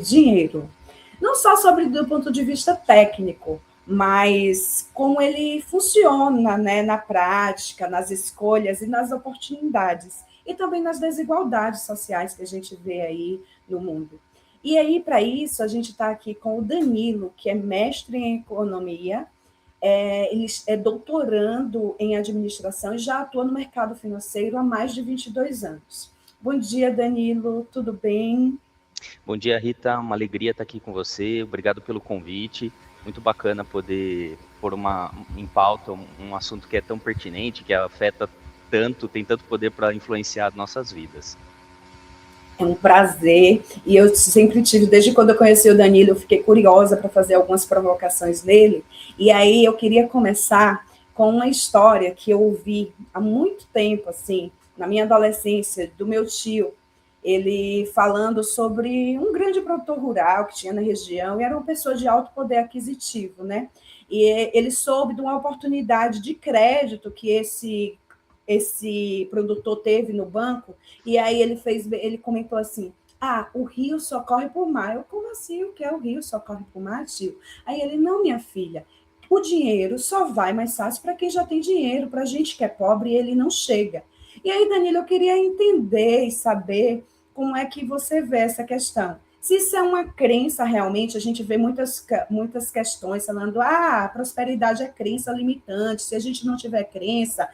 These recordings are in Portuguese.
dinheiro. Não só sobre do ponto de vista técnico, mas como ele funciona, né, na prática, nas escolhas e nas oportunidades, e também nas desigualdades sociais que a gente vê aí no mundo. E aí, para isso, a gente está aqui com o Danilo, que é mestre em economia, ele é doutorando em administração e já atua no mercado financeiro há mais de 22 anos. Bom dia, Danilo, tudo bem? Bom dia, Rita. Uma alegria estar aqui com você. Obrigado pelo convite. Muito bacana poder pôr em pauta um assunto que é tão pertinente, que afeta tanto, tem tanto poder para influenciar nossas vidas. É um prazer, e eu sempre tive, desde quando eu conheci o Danilo, eu fiquei curiosa para fazer algumas provocações nele, e aí eu queria começar com uma história que eu ouvi há muito tempo, assim, na minha adolescência, do meu tio, ele falando sobre um grande produtor rural que tinha na região, e era uma pessoa de alto poder aquisitivo, né? E ele soube de uma oportunidade de crédito que esse produtor teve no banco, e aí ele comentou assim: ah, o rio só corre por mar. Eu, como assim? O que é o rio só corre por mar, tio? Aí ele, não, minha filha, o dinheiro só vai mais fácil para quem já tem dinheiro, para a gente que é pobre, ele não chega. E aí, Danilo, eu queria entender e saber como é que você vê essa questão. Se isso é uma crença realmente, a gente vê muitas questões falando, a prosperidade é crença limitante, se a gente não tiver crença,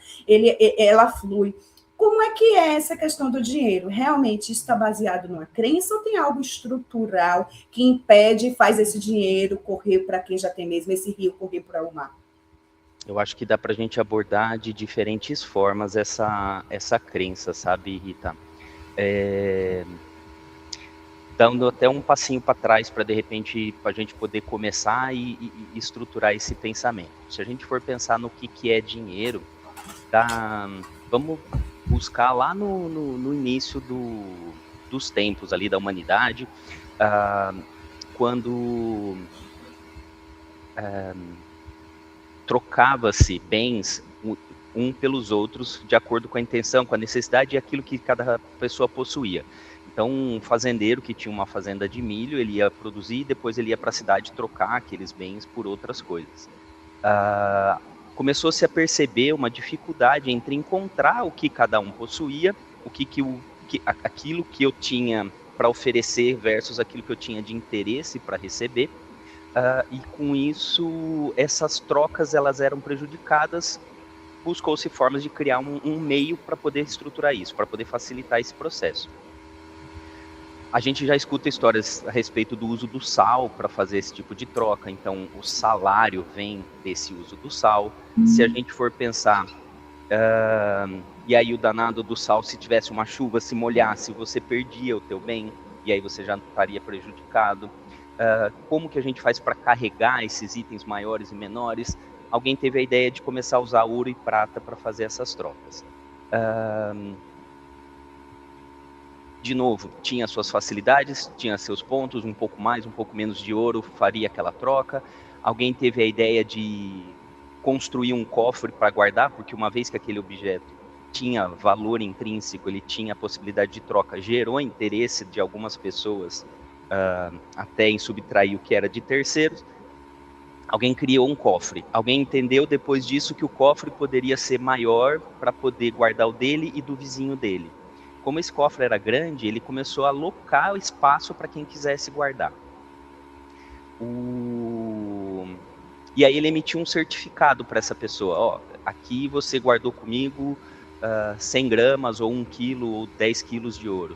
ela flui. Como é que é essa questão do dinheiro? Realmente está baseado numa crença ou tem algo estrutural que impede e faz esse dinheiro correr para quem já tem mesmo, esse rio correr para o mar? Eu acho que dá para a gente abordar de diferentes formas essa crença, sabe, Rita? Dando até um passinho para trás para, de repente, a gente poder começar e estruturar esse pensamento. Se a gente for pensar no que é dinheiro, vamos buscar lá no início dos tempos ali da humanidade, quando trocava-se bens um pelos outros de acordo com a intenção, com a necessidade e aquilo que cada pessoa possuía. Então, um fazendeiro que tinha uma fazenda de milho, ele ia produzir e depois ele ia para a cidade trocar aqueles bens por outras coisas. Começou-se a perceber uma dificuldade entre encontrar o que cada um possuía, aquilo que eu tinha para oferecer versus aquilo que eu tinha de interesse para receber. E com isso, essas trocas elas eram prejudicadas. Buscou-se formas de criar um meio para poder estruturar isso, para poder facilitar esse processo. A gente já escuta histórias a respeito do uso do sal para fazer esse tipo de troca, então o salário vem desse uso do sal. Se a gente for pensar, e aí o danado do sal, se tivesse uma chuva, se molhasse, você perdia o teu bem, e aí você já estaria prejudicado. Como que a gente faz para carregar esses itens maiores e menores? Alguém teve a ideia de começar a usar ouro e prata para fazer essas trocas. De novo, tinha suas facilidades, tinha seus pontos, um pouco mais, um pouco menos de ouro, faria aquela troca. Alguém teve a ideia de construir um cofre para guardar, porque uma vez que aquele objeto tinha valor intrínseco, ele tinha a possibilidade de troca, gerou interesse de algumas pessoas até em subtrair o que era de terceiros. Alguém criou um cofre. Alguém entendeu depois disso que o cofre poderia ser maior para poder guardar o dele e do vizinho dele. Como esse cofre era grande, ele começou a alocar o espaço para quem quisesse guardar. E aí ele emitiu um certificado para essa pessoa. Aqui você guardou comigo 100 gramas, ou 1 quilo, ou 10 quilos de ouro.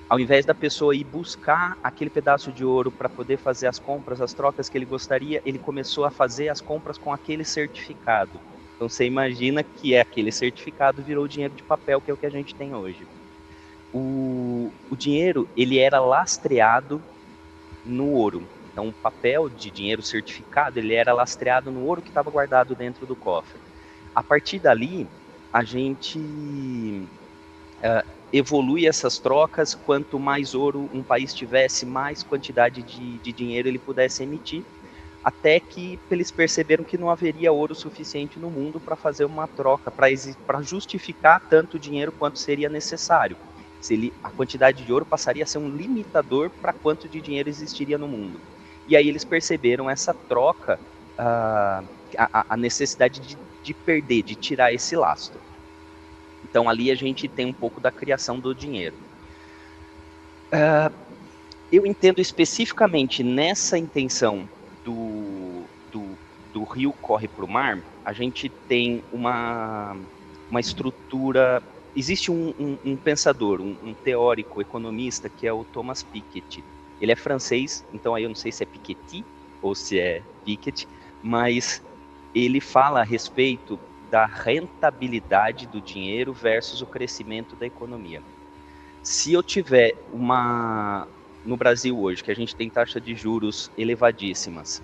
Ao invés da pessoa ir buscar aquele pedaço de ouro para poder fazer as compras, as trocas que ele gostaria, ele começou a fazer as compras com aquele certificado. Então você imagina que aquele certificado virou dinheiro de papel, que é o que a gente tem hoje. O dinheiro, ele era lastreado no ouro. Então, o papel de dinheiro certificado, ele era lastreado no ouro que estava guardado dentro do cofre. A partir dali, a gente evolui essas trocas. Quanto mais ouro um país tivesse, mais quantidade de dinheiro ele pudesse emitir, até que eles perceberam que não haveria ouro suficiente no mundo para fazer uma troca, para justificar tanto dinheiro quanto seria necessário. A quantidade de ouro passaria a ser um limitador para quanto de dinheiro existiria no mundo. E aí eles perceberam essa troca, a necessidade de perder, de tirar esse lastro. Então ali a gente tem um pouco da criação do dinheiro. Eu entendo especificamente nessa intenção do rio corre para o mar, a gente tem uma estrutura. Existe um pensador, um teórico, economista, que é o Thomas Piketty. Ele é francês, então aí eu não sei se é Piketty ou se é Piketty, mas ele fala a respeito da rentabilidade do dinheiro versus o crescimento da economia. Se eu tiver no Brasil hoje, que a gente tem taxa de juros elevadíssimas,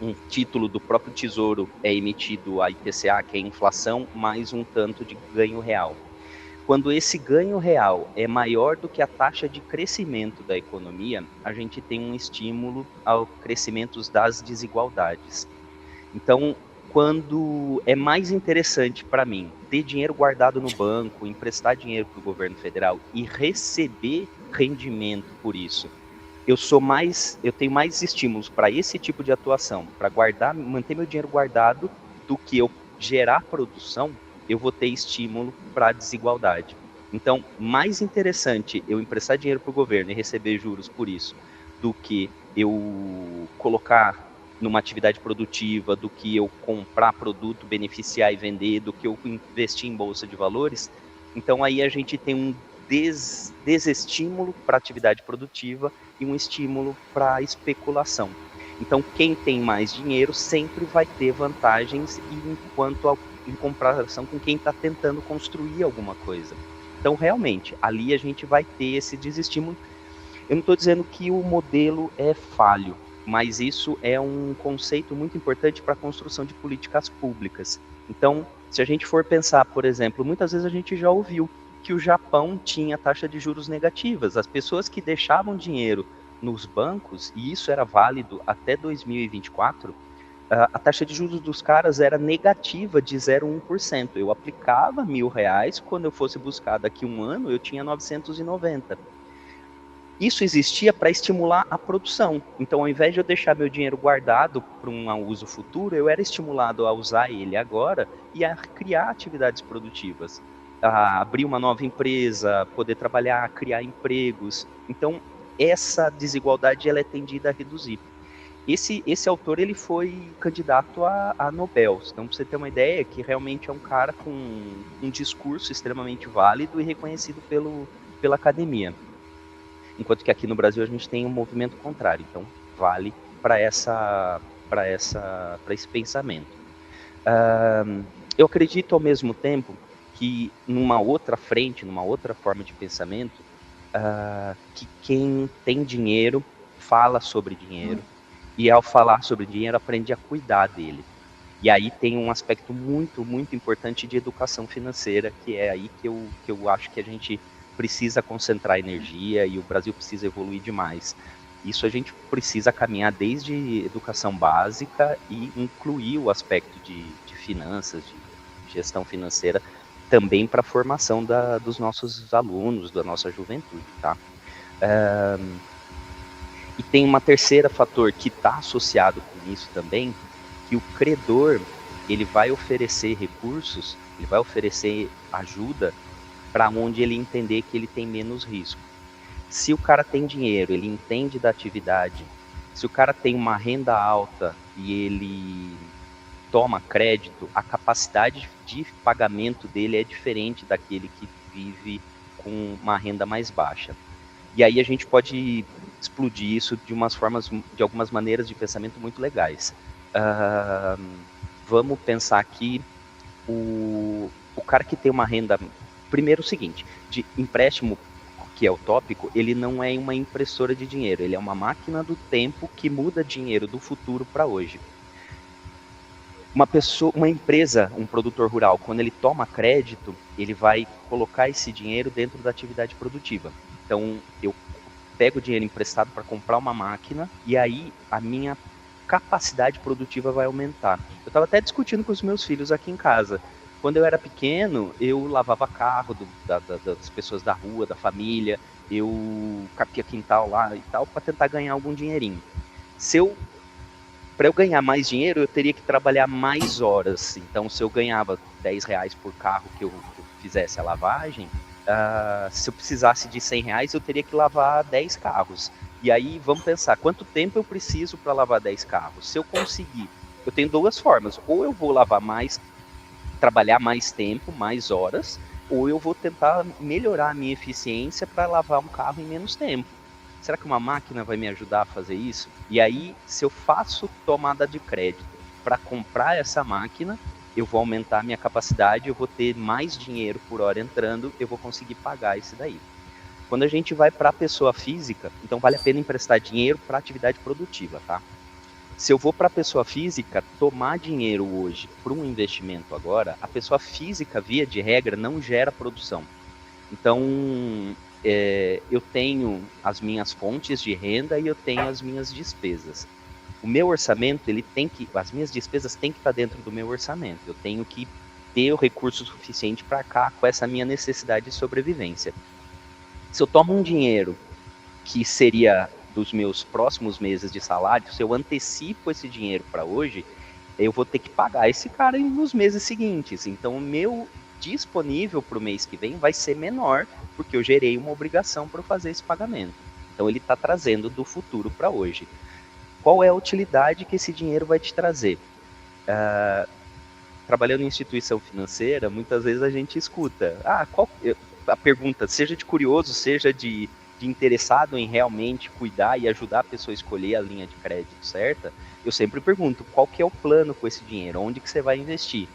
um título do próprio Tesouro é emitido a IPCA, que é a inflação, mais um tanto de ganho real. Quando esse ganho real é maior do que a taxa de crescimento da economia, a gente tem um estímulo ao crescimento das desigualdades. Então, quando é mais interessante para mim ter dinheiro guardado no banco, emprestar dinheiro para o governo federal e receber rendimento por isso, eu tenho mais estímulos para esse tipo de atuação, para manter meu dinheiro guardado, do que eu gerar produção, eu vou ter estímulo para a desigualdade. Então, mais interessante eu emprestar dinheiro para o governo e receber juros por isso, do que eu colocar numa atividade produtiva, do que eu comprar produto, beneficiar e vender, do que eu investir em bolsa de valores. Então aí a gente tem um desestímulo para a atividade produtiva e um estímulo para a especulação. Então quem tem mais dinheiro sempre vai ter vantagens em comparação com quem está tentando construir alguma coisa. Então realmente ali a gente vai ter esse desestímulo. Eu não estou dizendo que o modelo é falho, mas isso é um conceito muito importante para a construção de políticas públicas. Então, se a gente for pensar, por exemplo, muitas vezes a gente já ouviu que o Japão tinha taxa de juros negativas. As pessoas que deixavam dinheiro nos bancos, e isso era válido até 2024, a taxa de juros dos caras era negativa de 0,1%. Eu aplicava R$1.000, quando eu fosse buscar daqui um ano, eu tinha 990. Isso existia para estimular a produção. Então, ao invés de eu deixar meu dinheiro guardado para um uso futuro, eu era estimulado a usar ele agora e a criar atividades produtivas, a abrir uma nova empresa, poder trabalhar, criar empregos. Então, essa desigualdade ela é tendida a reduzir. Esse autor ele foi candidato a Nobel. Então, para você ter uma ideia, que realmente é um cara com um discurso extremamente válido e reconhecido pela academia. Enquanto que aqui no Brasil a gente tem um movimento contrário, então vale para esse pensamento. Eu acredito ao mesmo tempo que numa outra frente, numa outra forma de pensamento, que quem tem dinheiro fala sobre dinheiro, e ao falar sobre dinheiro aprende a cuidar dele. E aí tem um aspecto muito, muito importante de educação financeira, que é aí que eu acho que a gente precisa concentrar energia e o Brasil precisa evoluir demais. Isso a gente precisa caminhar desde educação básica e incluir o aspecto de finanças, de gestão financeira, também para a formação dos nossos alunos, da nossa juventude, tá? E tem uma terceira fator que está associado com isso também, que o credor ele vai oferecer recursos, ele vai oferecer ajuda para onde ele entender que ele tem menos risco. Se o cara tem dinheiro, ele entende da atividade, se o cara tem uma renda alta e ele toma crédito, a capacidade de pagamento dele é diferente daquele que vive com uma renda mais baixa. E aí a gente pode explodir isso de algumas maneiras de pensamento muito legais. Vamos pensar aqui, o cara que tem uma renda... Primeiro o seguinte, de empréstimo, que é o tópico, ele não é uma impressora de dinheiro, ele é uma máquina do tempo que muda dinheiro do futuro para hoje. Uma empresa, um produtor rural, quando ele toma crédito, ele vai colocar esse dinheiro dentro da atividade produtiva. Então, eu pego o dinheiro emprestado para comprar uma máquina e aí a minha capacidade produtiva vai aumentar. Eu estava até discutindo com os meus filhos aqui em casa. Quando eu era pequeno, eu lavava carro das pessoas da rua, da família, eu capia quintal lá e tal, para tentar ganhar algum dinheirinho. Se eu Para eu ganhar mais dinheiro, eu teria que trabalhar mais horas. Então, se eu ganhava R$ 10 por carro que eu fizesse a lavagem, se eu precisasse de R$ 100, eu teria que lavar 10 carros. E aí, vamos pensar, quanto tempo eu preciso para lavar 10 carros? Se eu conseguir, eu tenho duas formas. Ou eu vou lavar mais, trabalhar mais tempo, mais horas, ou eu vou tentar melhorar a minha eficiência para lavar um carro em menos tempo. Será que uma máquina vai me ajudar a fazer isso? E aí, se eu faço tomada de crédito para comprar essa máquina, eu vou aumentar a minha capacidade, eu vou ter mais dinheiro por hora entrando, eu vou conseguir pagar isso daí. Quando a gente vai para a pessoa física, então vale a pena emprestar dinheiro para atividade produtiva, tá? Se eu vou para a pessoa física, tomar dinheiro hoje para um investimento agora, a pessoa física, via de regra, não gera produção. Então, eu tenho as minhas fontes de renda e eu tenho as minhas despesas. O meu orçamento, as minhas despesas têm que estar dentro do meu orçamento. Eu tenho que ter o recurso suficiente para cá com essa minha necessidade de sobrevivência. Se eu tomo um dinheiro que seria dos meus próximos meses de salário, se eu antecipo esse dinheiro para hoje, eu vou ter que pagar esse cara nos meses seguintes. Então, o meu disponível para o mês que vem vai ser menor, porque eu gerei uma obrigação para fazer esse pagamento. Então, ele está trazendo do futuro para hoje. Qual é a utilidade que esse dinheiro vai te trazer? Trabalhando em instituição financeira, muitas vezes a gente escuta a pergunta, seja de curioso, seja de interessado em realmente cuidar e ajudar a pessoa a escolher a linha de crédito certa, eu sempre pergunto, qual que é o plano com esse dinheiro? Onde que você vai investir?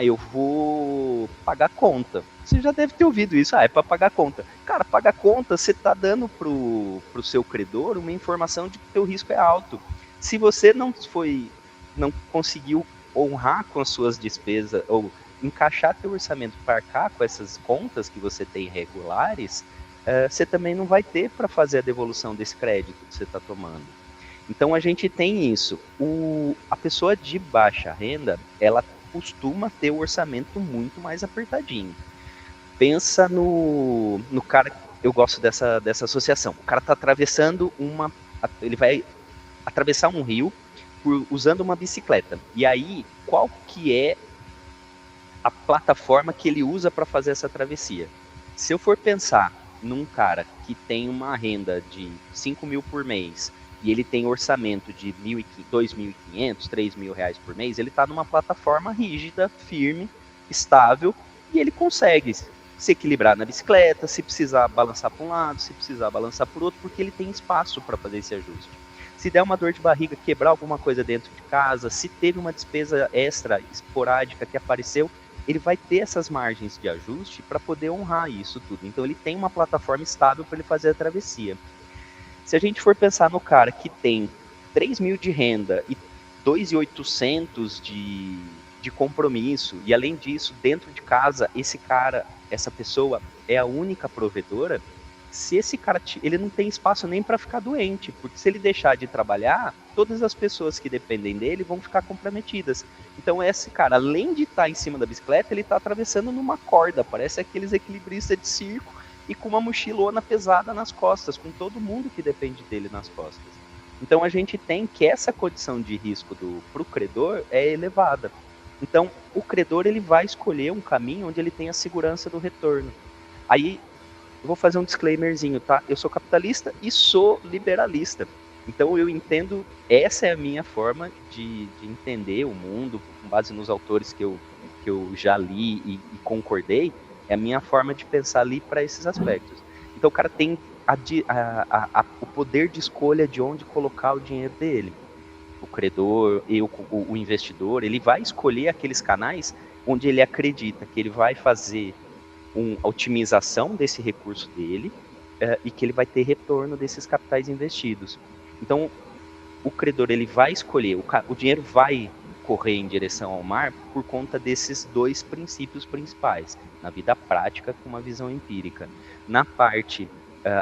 Eu vou pagar conta. Você já deve ter ouvido isso. É para pagar conta. Cara, pagar conta, você está dando pro seu credor uma informação de que o teu risco é alto. Se você não conseguiu honrar com as suas despesas ou encaixar teu orçamento para arcar com essas contas que você tem regulares, você também não vai ter para fazer a devolução desse crédito que você está tomando. Então a gente tem isso. A pessoa de baixa renda, ela costuma ter o orçamento muito mais apertadinho. Pensa no cara, eu gosto dessa associação. O cara está atravessando ele vai atravessar um rio usando uma bicicleta. E aí, qual que é a plataforma que ele usa para fazer essa travessia? Se eu for pensar num cara que tem uma renda de 5 mil por mês e ele tem orçamento de 2.500, 3 mil reais por mês, ele está numa plataforma rígida, firme, estável, e ele consegue se equilibrar na bicicleta, se precisar balançar para um lado, se precisar balançar para o outro, porque ele tem espaço para fazer esse ajuste. Se der uma dor de barriga, quebrar alguma coisa dentro de casa, se teve uma despesa extra, esporádica que apareceu, ele vai ter essas margens de ajuste para poder honrar isso tudo. Então ele tem uma plataforma estável para ele fazer a travessia. Se a gente for pensar no cara que tem 3 mil de renda e 2.800 de compromisso, e além disso, dentro de casa, essa pessoa é a única provedora, se esse cara, ele não tem espaço nem para ficar doente, porque se ele deixar de trabalhar, todas as pessoas que dependem dele vão ficar comprometidas. Então esse cara, além de estar em cima da bicicleta, ele está atravessando numa corda, parece aqueles equilibristas de circo, e com uma mochilona pesada nas costas, com todo mundo que depende dele nas costas. Então a gente tem que essa condição de risco pro credor é elevada. Então o credor, ele vai escolher um caminho onde ele tem a segurança do retorno. Aí eu vou fazer um disclaimerzinho, tá? Eu sou capitalista e sou liberalista. Então eu entendo, essa é a minha forma de entender o mundo, com base nos autores que eu já li e concordei, é a minha forma de pensar ali para esses aspectos. Então o cara tem o poder de escolha de onde colocar o dinheiro dele. O credor, o investidor, ele vai escolher aqueles canais onde ele acredita que ele vai fazer uma otimização desse recurso dele e que ele vai ter retorno desses capitais investidos. Então, o credor, ele vai escolher, o dinheiro vai correr em direção ao mar por conta desses dois princípios principais, na vida prática com uma visão empírica. Na parte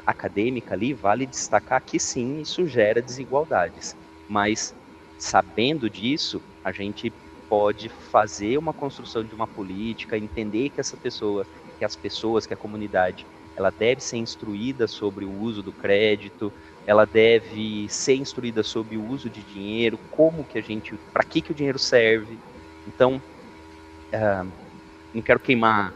acadêmica ali, vale destacar que sim, isso gera desigualdades, mas sabendo disso, a gente pode fazer uma construção de uma política, entender que essa pessoa, que as pessoas, que a comunidade, ela deve ser instruída sobre o uso do crédito, ela deve ser instruída sobre o uso de dinheiro, para que o dinheiro serve. Então, não quero queimar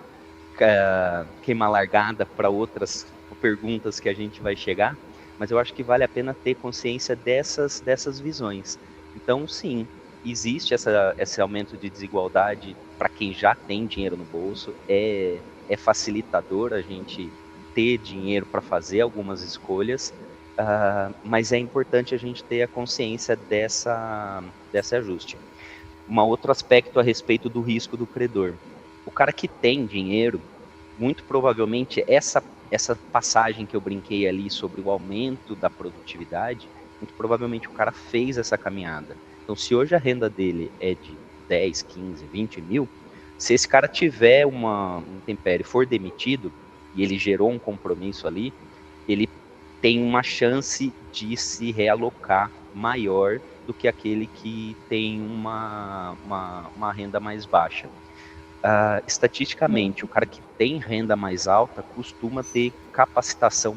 largada para outras perguntas que a gente vai chegar, mas eu acho que vale a pena ter consciência dessas visões. Então, sim, existe esse aumento de desigualdade para quem já tem dinheiro no bolso, é facilitador a gente ter dinheiro para fazer algumas escolhas, mas é importante a gente ter a consciência desse ajuste. Um outro aspecto a respeito do risco do credor. O cara que tem dinheiro, muito provavelmente essa passagem que eu brinquei ali sobre o aumento da produtividade, muito provavelmente o cara fez essa caminhada. Então, se hoje a renda dele é de 10, 15, 20 mil, se esse cara tiver um intempérie, for demitido, e ele gerou um compromisso ali, ele tem uma chance de se realocar maior do que aquele que tem uma renda mais baixa. Estatisticamente, o cara que tem renda mais alta costuma ter capacitação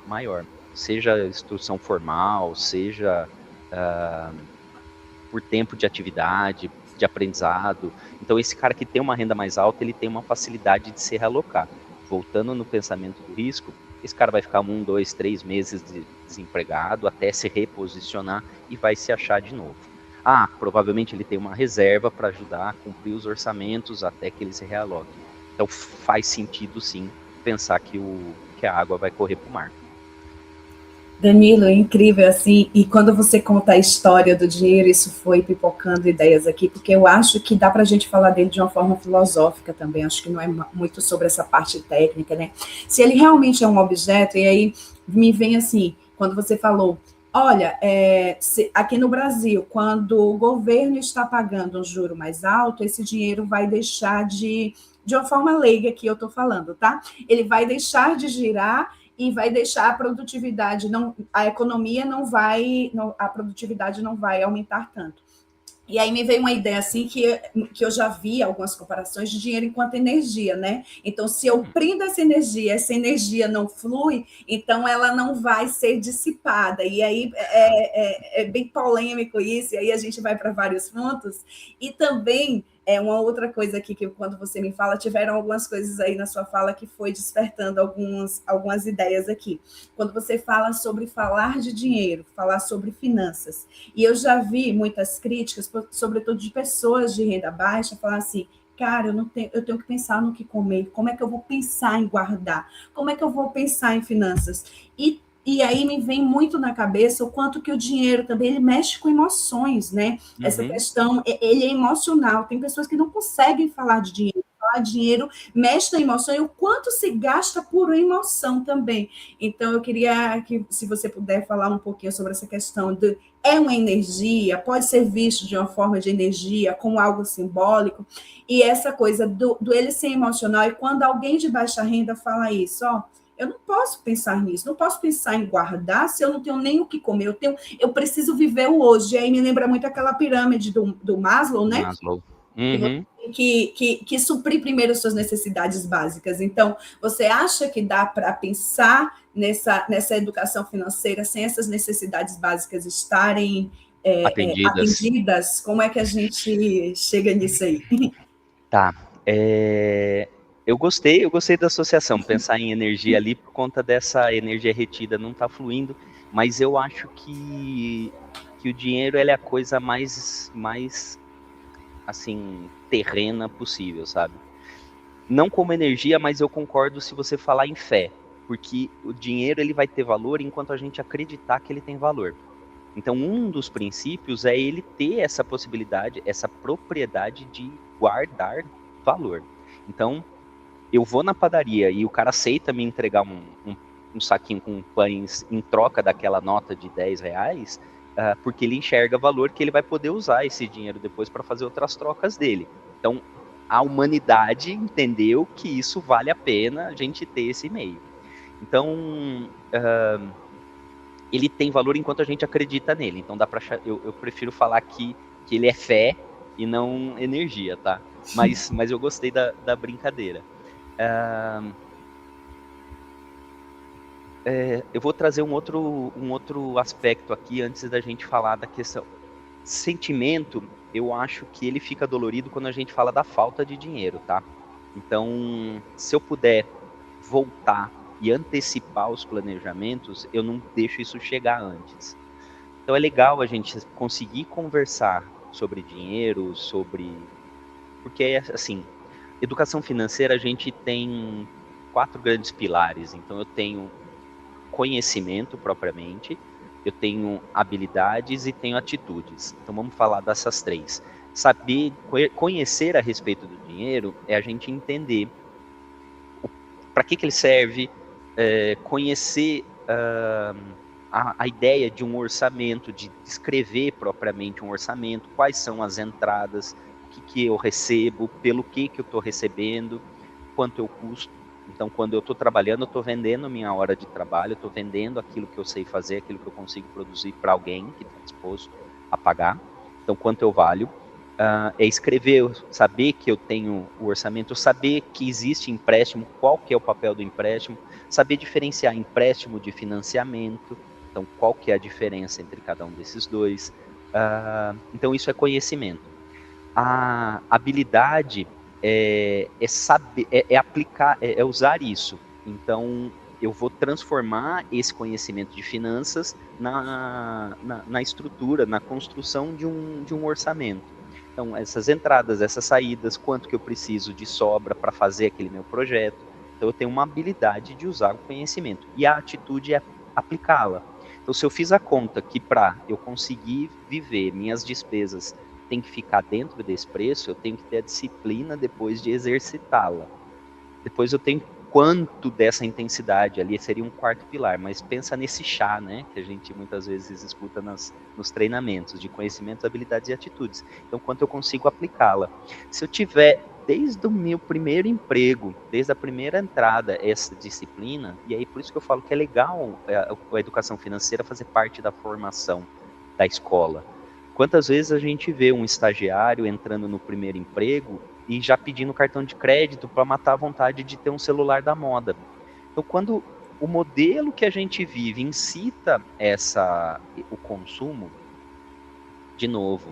maior, seja instrução formal, seja por tempo de atividade, de aprendizado. Então, esse cara que tem uma renda mais alta, ele tem uma facilidade de se realocar. Voltando no pensamento do risco, esse cara vai ficar 1, 2, 3 meses desempregado até se reposicionar e vai se achar de novo. Provavelmente ele tem uma reserva para ajudar a cumprir os orçamentos até que ele se realoque. Então faz sentido sim pensar que a água vai correr para o mar. Danilo, é incrível, assim, e quando você conta a história do dinheiro, isso foi pipocando ideias aqui, porque eu acho que dá para a gente falar dele de uma forma filosófica também, acho que não é muito sobre essa parte técnica, né? Se ele realmente é um objeto, e aí me vem assim, quando você falou, olha, aqui no Brasil, quando o governo está pagando um juro mais alto, esse dinheiro vai deixar de uma forma leiga que eu estou falando, tá? Ele vai deixar de girar e vai deixar a produtividade, a economia a produtividade não vai aumentar tanto. E aí me veio uma ideia assim que eu já vi algumas comparações de dinheiro enquanto energia, né? Então, se eu prendo essa energia não flui, então ela não vai ser dissipada. E aí é bem polêmico isso, e aí a gente vai para vários pontos. E também uma outra coisa aqui que quando você me fala, tiveram algumas coisas aí na sua fala que foi despertando algumas ideias aqui. Quando você fala sobre falar de dinheiro, falar sobre finanças, e eu já vi muitas críticas, sobretudo de pessoas de renda baixa, falar assim, cara, eu tenho que pensar no que comer, como é que eu vou pensar em guardar, como é que eu vou pensar em finanças? E aí me vem muito na cabeça o quanto que o dinheiro também ele mexe com emoções, né? Uhum. Essa questão, ele é emocional. Tem pessoas que não conseguem falar de dinheiro. Falar de dinheiro mexe na emoção e o quanto se gasta por emoção também. Então, eu queria que, se você puder falar um pouquinho sobre essa questão de é uma energia, pode ser visto de uma forma de energia, como algo simbólico, e essa coisa do ele ser emocional, e quando alguém de baixa renda fala isso, eu não posso pensar nisso, não posso pensar em guardar se eu não tenho nem o que comer, eu preciso viver o hoje. E aí me lembra muito aquela pirâmide do Maslow, né? Maslow. Uhum. Que suprir primeiro as suas necessidades básicas. Então, você acha que dá para pensar nessa educação financeira sem essas necessidades básicas estarem atendidas? Como é que a gente chega nisso aí? Tá. Eu gostei da associação, pensar em energia ali por conta dessa energia retida não tá fluindo, mas eu acho que o dinheiro é a coisa mais assim, terrena possível, sabe? Não como energia, mas eu concordo se você falar em fé, porque o dinheiro ele vai ter valor enquanto a gente acreditar que ele tem valor. Então, um dos princípios é ele ter essa possibilidade, essa propriedade de guardar valor. Então, eu vou na padaria e o cara aceita me entregar um saquinho com pães em troca daquela nota de 10 reais, porque ele enxerga valor que ele vai poder usar esse dinheiro depois para fazer outras trocas dele. Então, a humanidade entendeu que isso vale a pena a gente ter esse meio. Então, ele tem valor enquanto a gente acredita nele. Então, eu prefiro falar que ele é fé e não energia, tá? Mas eu gostei da brincadeira. Eu vou trazer um outro aspecto aqui antes da gente falar da questão. Sentimento, eu acho que ele fica dolorido quando a gente fala da falta de dinheiro, tá? Então, se eu puder voltar e antecipar os planejamentos, eu não deixo isso chegar antes. Então é legal a gente conseguir conversar sobre dinheiro, porque assim, educação financeira a gente tem 4 grandes pilares. Então eu tenho conhecimento propriamente, eu tenho habilidades e tenho atitudes. Então vamos falar dessas 3. Saber, conhecer a respeito do dinheiro é a gente entender para que ele serve, conhecer a ideia de um orçamento, de descrever propriamente um orçamento, quais são as entradas, o que eu recebo, pelo que eu estou recebendo, quanto eu custo. Então, quando eu estou trabalhando, eu estou vendendo minha hora de trabalho, eu estou vendendo aquilo que eu sei fazer, aquilo que eu consigo produzir para alguém que está disposto a pagar. Então, quanto eu valho. É escrever, saber que eu tenho o orçamento, saber que existe empréstimo, qual que é o papel do empréstimo, saber diferenciar empréstimo de financiamento, então qual que é a diferença entre cada um desses dois. Então isso é conhecimento. A habilidade saber, aplicar, é usar isso. Então eu vou transformar esse conhecimento de finanças na estrutura, na construção de um orçamento. Então, essas entradas, essas saídas, quanto que eu preciso de sobra para fazer aquele meu projeto. Então, eu tenho uma habilidade de usar o conhecimento. E a atitude é aplicá-la. Então, se eu fiz a conta que para eu conseguir viver, minhas despesas têm que ficar dentro desse preço, eu tenho que ter a disciplina depois de exercitá-la. Depois eu tenho quanto dessa intensidade ali seria um quarto pilar, mas pensa nesse chá, né, que a gente muitas vezes escuta nos treinamentos de conhecimentos, habilidades e atitudes. Então, quanto eu consigo aplicá-la. Se eu tiver desde o meu primeiro emprego, desde a primeira entrada, essa disciplina, e aí por isso que eu falo que é legal a educação financeira fazer parte da formação da escola. Quantas vezes a gente vê um estagiário entrando no primeiro emprego e já pedindo cartão de crédito para matar a vontade de ter um celular da moda. Então, quando o modelo que a gente vive incita o consumo, de novo,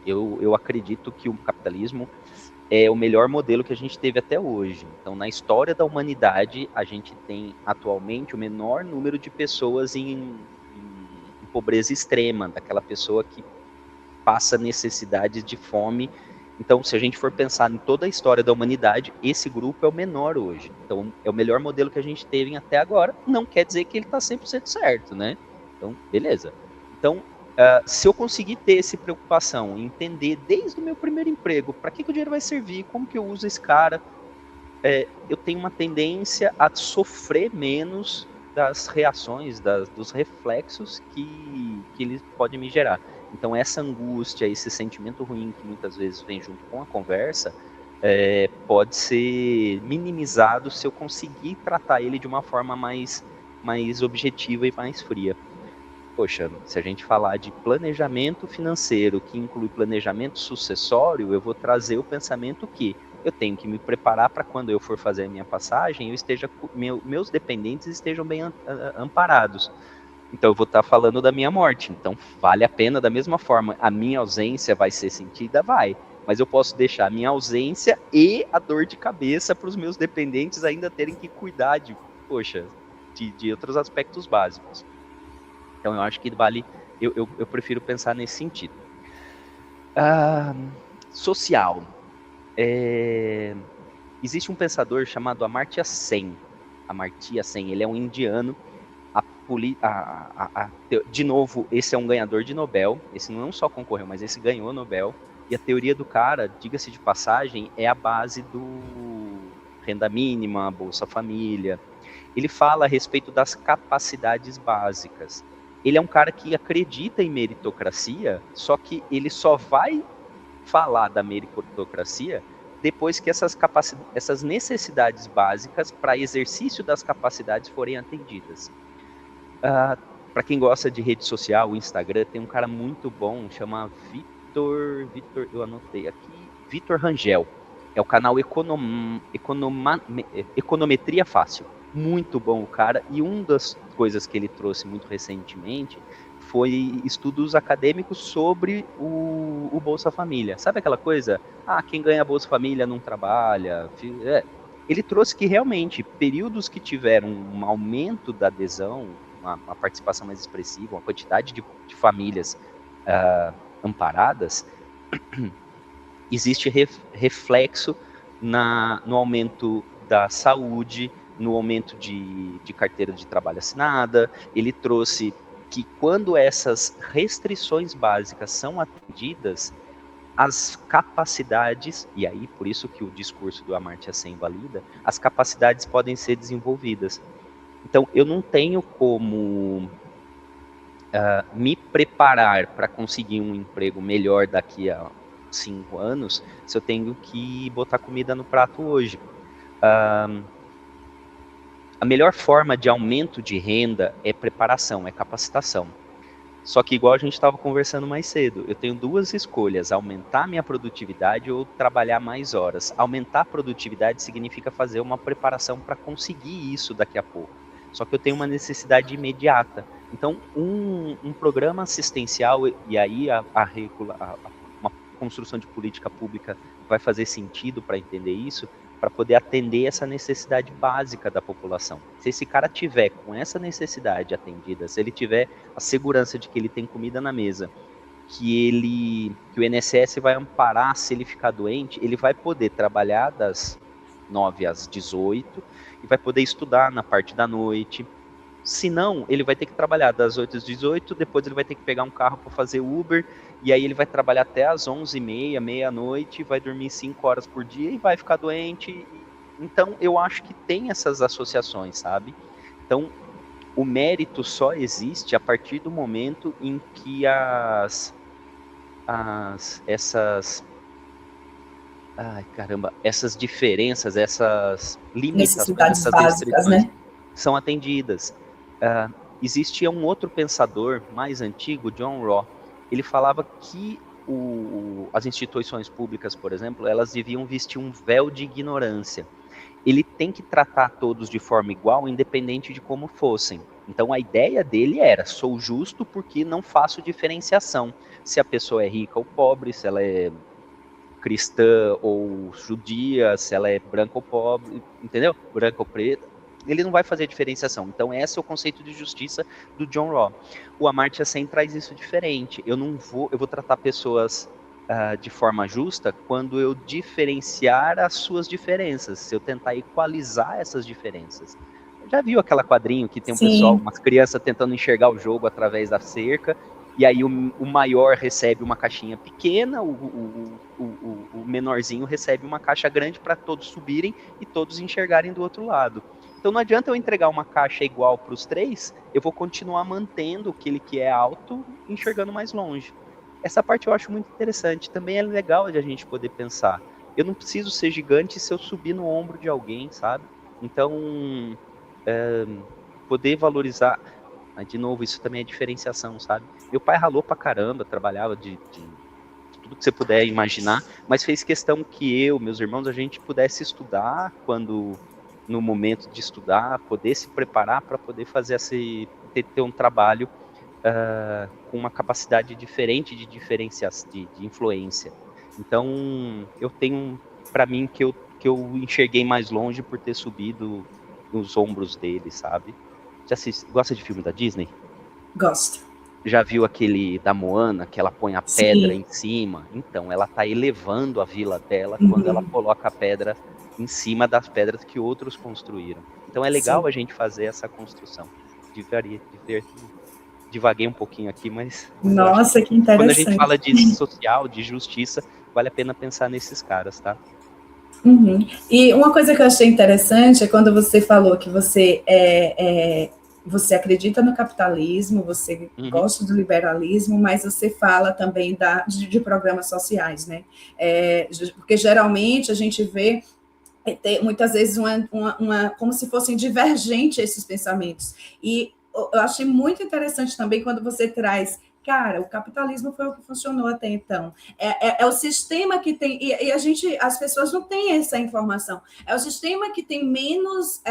eu acredito que o capitalismo é o melhor modelo que a gente teve até hoje. Então, na história da humanidade, a gente tem atualmente o menor número de pessoas em pobreza extrema, daquela pessoa que passa necessidade de fome. Então, se a gente for pensar em toda a história da humanidade, esse grupo é o menor hoje. Então, é o melhor modelo que a gente teve até agora. Não quer dizer que ele está 100% certo, né? Então, beleza. Então, se eu conseguir ter essa preocupação, entender desde o meu primeiro emprego, para que o dinheiro vai servir, como que eu uso esse cara, eu tenho uma tendência a sofrer menos das reações, dos reflexos que ele pode me gerar. Então, essa angústia, esse sentimento ruim que muitas vezes vem junto com a conversa, pode ser minimizado se eu conseguir tratar ele de uma forma mais objetiva e mais fria. Poxa, se a gente falar de planejamento financeiro, que inclui planejamento sucessório, eu vou trazer o pensamento que eu tenho que me preparar para quando eu for fazer a minha passagem, meus dependentes estejam bem amparados. Então eu vou estar falando da minha morte. Então vale a pena da mesma forma. A minha ausência vai ser sentida? Vai. Mas eu posso deixar a minha ausência e a dor de cabeça para os meus dependentes ainda terem que cuidar de outros aspectos básicos. Então eu acho que vale, eu prefiro pensar nesse sentido. Social. Existe um pensador chamado Amartya Sen. Amartya Sen, ele é um indiano. De novo, esse é um ganhador de Nobel. Esse não só concorreu, mas esse ganhou Nobel. E a teoria do cara, diga-se de passagem, é a base do renda mínima, Bolsa Família. Ele fala a respeito das capacidades básicas. Ele é um cara que acredita em meritocracia, só que ele só vai falar da meritocracia depois que essas necessidades básicas para exercício das capacidades forem atendidas. Para quem gosta de rede social, o Instagram, tem um cara muito bom, chama Vitor, eu anotei aqui, Vitor Rangel. É o canal Econometria Fácil. Muito bom o cara. E uma das coisas que ele trouxe muito recentemente foi estudos acadêmicos sobre o Bolsa Família. Sabe aquela coisa? Ah, quem ganha Bolsa Família não trabalha. Ele trouxe que realmente períodos que tiveram um aumento da adesão, uma participação mais expressiva, uma quantidade de famílias amparadas, existe reflexo no aumento da saúde, no aumento de carteira de trabalho assinada. Ele trouxe que quando essas restrições básicas são atendidas, as capacidades, e aí por isso que o discurso do Amartya Sen valida, as capacidades podem ser desenvolvidas. Então, eu não tenho como me preparar para conseguir um emprego melhor daqui a 5 anos, se eu tenho que botar comida no prato hoje. A melhor forma de aumento de renda é preparação, é capacitação. Só que igual a gente estava conversando mais cedo, eu tenho duas escolhas, aumentar minha produtividade ou trabalhar mais horas. Aumentar a produtividade significa fazer uma preparação para conseguir isso daqui a pouco. Só que eu tenho uma necessidade imediata. Então, um programa assistencial, e aí uma construção de política pública vai fazer sentido para entender isso, para poder atender essa necessidade básica da população. Se esse cara tiver com essa necessidade atendida, se ele tiver a segurança de que ele tem comida na mesa, que o INSS vai amparar se ele ficar doente, ele vai poder trabalhar das 9 às 18 e vai poder estudar na parte da noite. Se não, ele vai ter que trabalhar das 8 às 18, depois ele vai ter que pegar um carro para fazer Uber, e aí ele vai trabalhar até às 11h30, meia-noite, vai dormir 5 horas por dia e vai ficar doente. Então, eu acho que tem essas associações, sabe? Então, o mérito só existe a partir do momento em que essas diferenças, essas limitações, Necessidades essas básicas, restrições né? são atendidas. Existia um outro pensador mais antigo, John Raw. Ele falava que as instituições públicas, por exemplo, elas deviam vestir um véu de ignorância. Ele tem que tratar todos de forma igual, independente de como fossem. Então a ideia dele era: sou justo porque não faço diferenciação. Se a pessoa é rica ou pobre, se ela é cristã ou judia, se ela é branca ou pobre, entendeu? Branca ou preta. Ele não vai fazer diferenciação. Então esse é o conceito de justiça do John Raw. O Amartya Sen traz isso diferente. Eu vou tratar pessoas de forma justa quando eu diferenciar as suas diferenças, se eu tentar equalizar essas diferenças. Já viu aquela quadrinho que tem um pessoal, Sim. umas crianças tentando enxergar o jogo através da cerca, e aí o maior recebe uma caixinha pequena, o menorzinho recebe uma caixa grande para todos subirem e todos enxergarem do outro lado. Então não adianta eu entregar uma caixa igual para os três, eu vou continuar mantendo aquele que é alto, enxergando mais longe. Essa parte eu acho muito interessante. Também é legal de a gente poder pensar. Eu não preciso ser gigante se eu subir no ombro de alguém, sabe? Então, poder valorizar. De novo, isso também é diferenciação, sabe? Meu pai ralou pra caramba, trabalhava de tudo que você puder imaginar, mas fez questão que eu, meus irmãos, a gente pudesse estudar no momento de estudar, poder se preparar para poder fazer ter um trabalho com uma capacidade diferente de diferenciação, de influência. Então, eu tenho para mim que eu enxerguei mais longe por ter subido nos ombros dele, sabe? Gosta de filme da Disney? Gosto. Já viu aquele da Moana, que ela põe a pedra Sim. em cima? Então, ela está elevando a vila dela quando ela Uhum. coloca a pedra em cima das pedras que outros construíram. Então, é legal Sim. a gente fazer essa construção. Divaguei um pouquinho aqui, mas eu acho Nossa, que que quando a gente interessante. fala de social, de justiça, vale a pena pensar nesses caras, tá? Uhum. E uma coisa que eu achei interessante é quando você falou que você acredita no capitalismo, você Uhum. gosta do liberalismo, mas você fala também de programas sociais, né? Porque geralmente a gente vê muitas vezes como se fossem divergentes esses pensamentos. E eu achei muito interessante também quando você traz Cara, o capitalismo foi o que funcionou até então. É o sistema que tem. E as pessoas não têm essa informação. É o sistema que tem menos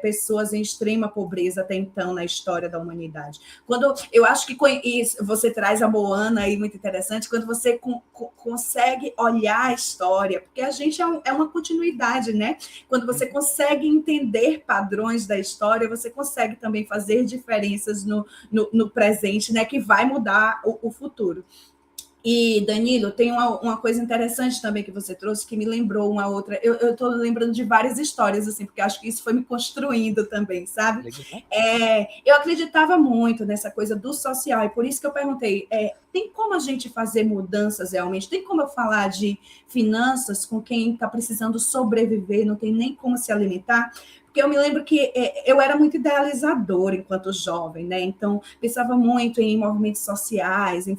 pessoas em extrema pobreza até então na história da humanidade. Quando eu acho que você traz a Moana aí muito interessante, quando você consegue olhar a história, porque a gente é uma continuidade, né? Quando você consegue entender padrões da história, você consegue também fazer diferenças no presente, né? Que vai mudar o futuro. E, Danilo, tem uma coisa interessante também que você trouxe, que me lembrou uma outra. Eu estou lembrando de várias histórias, assim, porque acho que isso foi me construindo também, sabe? Eu acreditava muito nessa coisa do social, e por isso que eu perguntei: tem como a gente fazer mudanças realmente? Tem como eu falar de finanças com quem está precisando sobreviver, não tem nem como se alimentar? Porque eu me lembro que eu era muito idealizadora enquanto jovem, né? Então, pensava muito em movimentos sociais, em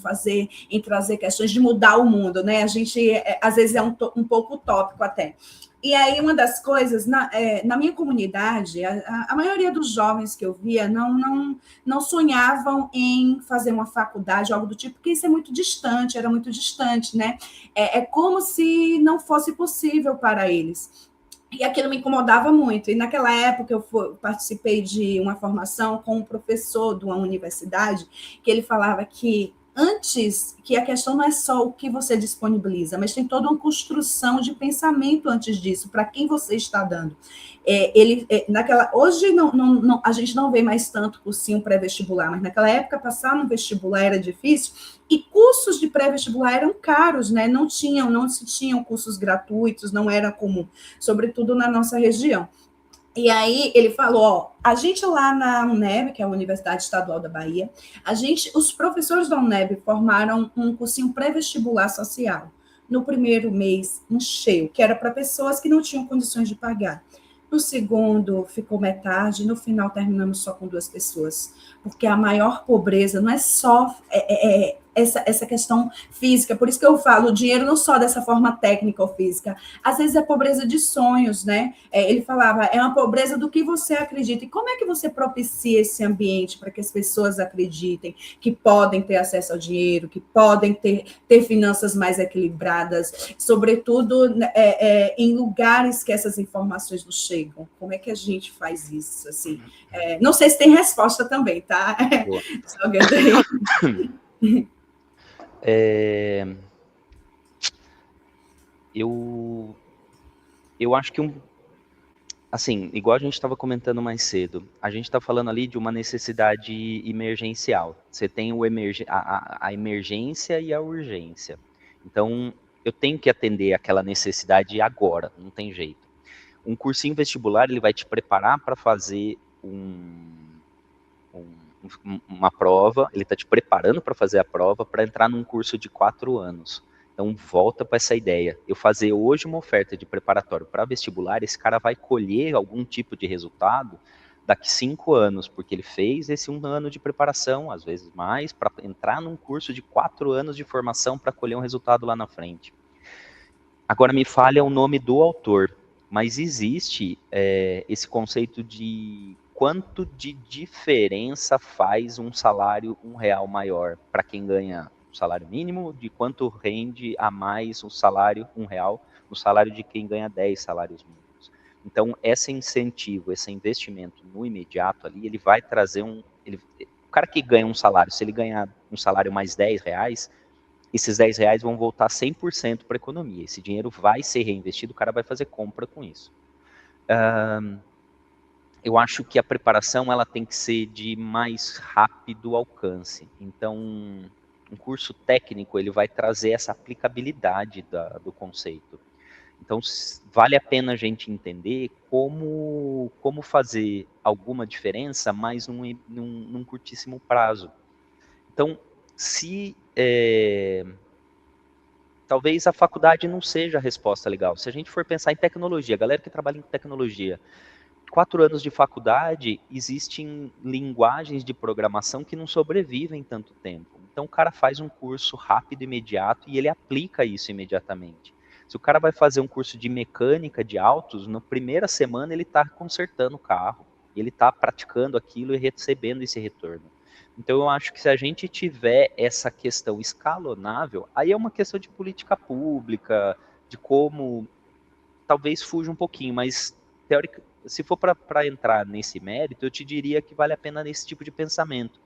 trazer questões de mudar o mundo, né? A gente, às vezes, é um pouco utópico até. E aí, uma das coisas, na minha comunidade, a maioria dos jovens que eu via não sonhavam em fazer uma faculdade, algo do tipo, porque isso é muito distante, era muito distante, né? É como se não fosse possível para eles. E aquilo me incomodava muito. E naquela época eu participei de uma formação com um professor de uma universidade, que ele falava que antes, que a questão não é só o que você disponibiliza, mas tem toda uma construção de pensamento antes disso, para quem você está dando. Hoje a gente não vê mais tanto cursinho pré-vestibular, mas naquela época passar no vestibular era difícil, e cursos de pré-vestibular eram caros, né? Não se tinham cursos gratuitos, não era comum, sobretudo na nossa região. E aí ele falou, ó, a gente lá na UNEB, que é a Universidade Estadual da Bahia, os professores da UNEB formaram um cursinho pré-vestibular social. No primeiro mês, encheu, que era para pessoas que não tinham condições de pagar. No segundo, ficou metade, no final terminamos só com 2 pessoas. Porque a maior pobreza não é só essa questão física, por isso que eu falo, o dinheiro não só dessa forma técnica ou física, às vezes é pobreza de sonhos, né? Ele falava, é uma pobreza do que você acredita, e como é que você propicia esse ambiente para que as pessoas acreditem que podem ter acesso ao dinheiro, que podem ter finanças mais equilibradas, sobretudo em lugares que essas informações não chegam. Como é que a gente faz isso? Assim, não sei se tem resposta também, tá? Jogando aí. Eu acho que assim, igual a gente estava comentando mais cedo, a gente está falando ali de uma necessidade emergencial. Você tem a emergência e a urgência. Então, eu tenho que atender aquela necessidade agora, não tem jeito. Um cursinho vestibular, ele vai te preparar para fazer uma prova, ele está te preparando para fazer a prova para entrar num curso de 4 anos. Então, volta para essa ideia. Eu fazer hoje uma oferta de preparatório para vestibular, esse cara vai colher algum tipo de resultado daqui 5 anos, porque ele fez esse 1 ano de preparação, às vezes mais, para entrar num curso de 4 anos de formação para colher um resultado lá na frente. Agora, me falha o nome do autor, mas existe esse conceito de quanto de diferença faz um salário R$1 maior para quem ganha o salário mínimo, de quanto rende a mais o salário R$1 no salário de quem ganha 10 salários mínimos. Então, esse incentivo, esse investimento no imediato ali, ele vai trazer o cara que ganha um salário, se ele ganhar um salário mais R$10, esses R$10 vão voltar 100% para a economia. Esse dinheiro vai ser reinvestido, o cara vai fazer compra com isso. Eu acho que a preparação ela tem que ser de mais rápido alcance. Então, um curso técnico ele vai trazer essa aplicabilidade do conceito. Então, vale a pena a gente entender como fazer alguma diferença, mas num curtíssimo prazo. Então, talvez a faculdade não seja a resposta legal. Se a gente for pensar em tecnologia, a galera que trabalha em tecnologia, 4 anos de faculdade, existem linguagens de programação que não sobrevivem tanto tempo. Então o cara faz um curso rápido, imediato, e ele aplica isso imediatamente. Se o cara vai fazer um curso de mecânica de autos, na primeira semana ele está consertando o carro, ele está praticando aquilo e recebendo esse retorno. Então eu acho que se a gente tiver essa questão escalonável, aí é uma questão de política pública, de como talvez fuja um pouquinho, mas teórica, se for para entrar nesse mérito, eu te diria que vale a pena nesse tipo de pensamento.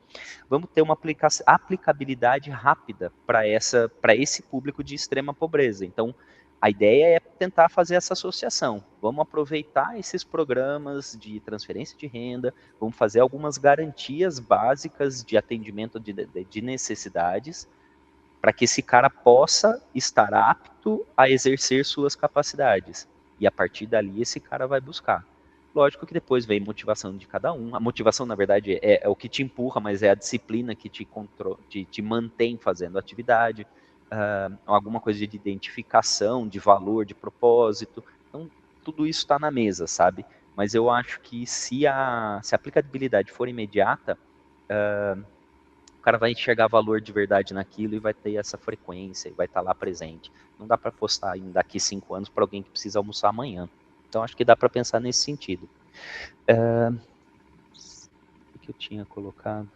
Vamos ter uma aplicabilidade rápida para esse público de extrema pobreza. Então, a ideia é tentar fazer essa associação. Vamos aproveitar esses programas de transferência de renda, vamos fazer algumas garantias básicas de atendimento de necessidades, para que esse cara possa estar apto a exercer suas capacidades. E a partir dali, esse cara vai buscar. Lógico que depois vem motivação de cada um. A motivação, na verdade, é o que te empurra, mas é a disciplina que te mantém fazendo atividade. Alguma coisa de identificação, de valor, de propósito. Então, tudo isso está na mesa, sabe? Mas eu acho que se a aplicabilidade for imediata, o cara vai enxergar valor de verdade naquilo e vai ter essa frequência e vai estar lá presente. Não dá para apostar em daqui 5 anos para alguém que precisa almoçar amanhã. Então acho que dá para pensar nesse sentido. O que eu tinha colocado?